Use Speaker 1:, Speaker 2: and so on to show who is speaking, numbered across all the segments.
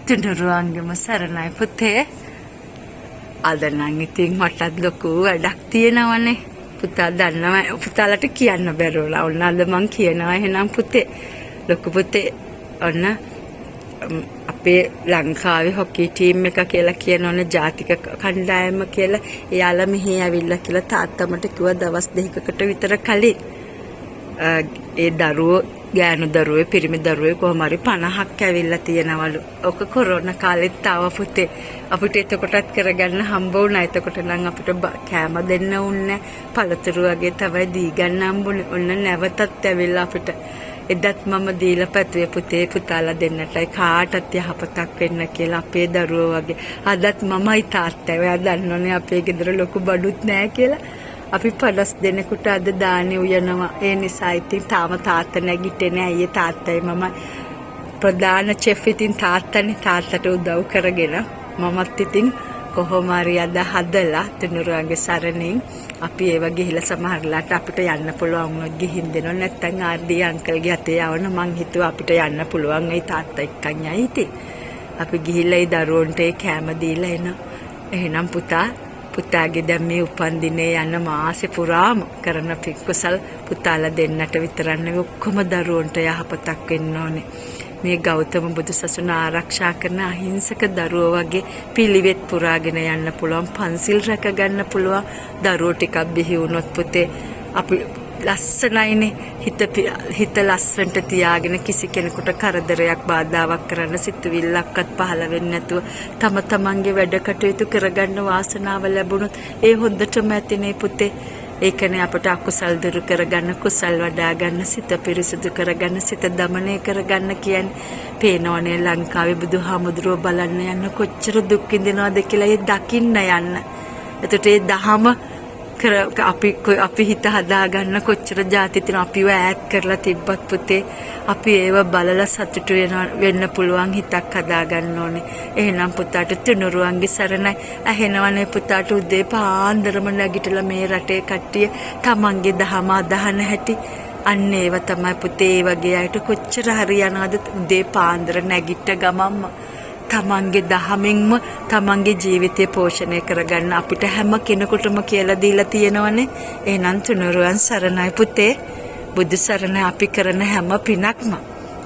Speaker 1: තුනුරුවන්ගේම සරණයි පුතේ. අද නම් ඉතින් මටත් ලොකු වැඩක් තියෙනවනේ. පුතා දන්නවා පුතාලට කියන්න බැරුවලා. ඔන්න අද මං කියනවා එහෙනම් පුතේ. ලොකු පුතේ ඔන්න අපේ ලංකාවේ හොකි ටීම් එක කියලා කියනෝනේ ජාතික කණ්ඩායම කියලා. එයාලා මෙහි ඇවිල්ලා කියලා තාත්තා මට කිව්වා දවස් දෙකකට විතර කලින්. ඒ දරුවෝ ගෑනු දරුවේ පිරිමි දරුවේ කොහොම හරි 50ක් ඇවිල්ලා තියෙනවලු. ඔක කොරෝනා කාලෙත් ආව පුතේ. අපිට එතකොටත් කරගන්න හම්බ වුණා. එතකොට නම් අපිට කෑම දෙන්න උන්නේ පළතුරු වගේ තමයි දී ගන්න හම්බුනේ. ඔන්න නැවතත් ඇවිල්ලා අපිට එදත් මම දීලා පැතුවේ පුතේ පුතාලා දෙන්නටයි කාටත් යහපතක් වෙන්න කියලා අපේ දරුවෝ වගේ. අදත් මමයි තාත්තයි. ඔයා දන්නෝනේ අපේ ගෙදර ලොකු බඩුත් නැහැ කියලා. අපි 50 දෙනෙකුට අද දානේ උයනවා. ඒ නිසා ඉතින් තාම තාත්තා නැගිටින්නේ අයියේ තාත්තයි මම ප්‍රධාන චෙෆ් ඉතින් තාත්තනේ. තාත්තට උදව් කරගෙන මමත් ඉතින් කොහොම හරි අද හදලා තුනුරුවන්ගේ සරණින් අපි ඒව ගිහිලා සමහරලාට අපිට යන්න පුළුවන් වුණොත් ගිහින් දෙනවා. නැත්නම් ආර්ඩී අංකල්ගේ අතේ යවන මං හිතුවා අපිට යන්න පුළුවන් ඒ තාත්තා එක්කන් යයි ඉතින්. අපි ගිහිල්ලා ඒ දරුවන්ට ඒ කෑම දීලා එනවා. එහෙනම් පුතාගේ දැන් මේ උපන්දිනේ යන මාසේ පුරාම කරන පික්කුසල් පුතාලා දෙන්නට විතරක් නෙවෙයි ඔක්කොම දරුවන්ට යහපතක් වෙන්න ඕනේ. මේ ගෞතම බුදුසසුන ආරක්ෂා කරන අහිංසක දරුවෝ වගේ පිළිවෙත් පුරාගෙන යන්න පුළුවන්, පන්සිල් රැක ගන්න පුළුවන් දරුවෝ ටිකක් බිහි වුණොත් පුතේ අපි ලස්සනයිනේ. හිත ලස්සනට තියාගෙන කිසි කෙනෙකුට කරදරයක් බාධාවක් කරන්න සිතුවිල්ලක්වත් පහළ වෙන්නේ නැතුව තම තමන්ගේ වැඩ කටයුතු කරගන්න වාසනාව ලැබුණොත් ඒ හොඳටම ඇතිනේ පුතේ. ඒකනේ අපට අකුසල් දුරු කරගන්න, කුසල් වඩා ගන්න, සිත පිරිසුදු කරගන්න, සිත දමනය කරගන්න කියන්නේ. පේනෝනේ ලංකාවේ බුදුහාමුදුරුවෝ බලන්න යන්න කොච්චර දුක් විඳිනවද කියලා. ඒ දකින්න යන්න. එතකොට ඒ දහම අපි හිත හදාගන්න කොච්චර જાති තියෙන අපිව ඈත් කරලා තිබ්බත් පුතේ අපි ඒව බලලා සතුටු වෙන්න පුළුවන් හිතක් හදාගන්න ඕනේ. එහෙනම් පුතාට තුනුරුවන්ගේ සරණයි. ඇහෙනවනේ පුතාට උදේ පාන්දරම නැගිටලා මේ රටේ කට්ටිය තමන්ගේ දහම අදහන හැටි. අන්න ඒව තමයි පුතේ. ඒ වගේ අයට කොච්චර හරි යනවද උදේ පාන්දර නැගිට ගමම්ම තමන්ගේ දහමින්ම තමන්ගේ ජීවිතය පෝෂණය කරගන්න අපිට හැම කෙනෙකුටම කියලා දීලා තියෙනවනේ. එහෙනම් තුනුරුවන් සරණයි පුතේ. බුදු සරණයි. අපි කරන හැම පිනක්ම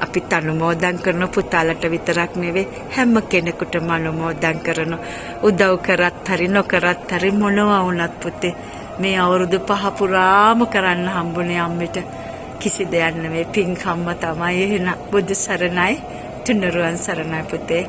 Speaker 1: අපිට අනුමෝදන් කරන පුතාලට විතරක් නෙවෙයි හැම කෙනෙකුටම අනුමෝදන් කරන. උදව් කරත් හරි නොකරත් හරි මොනවා වුණත් පුතේ මේ අවුරුදු 5 පුරාම කරන්න හම්බුනේ අම්මිට කිසි දෙයක් නෙවෙයි පින්කම්ම තමයි. එහෙනම් බුදු සරණයි. තුනුරුවන් සරණයි පුතේ.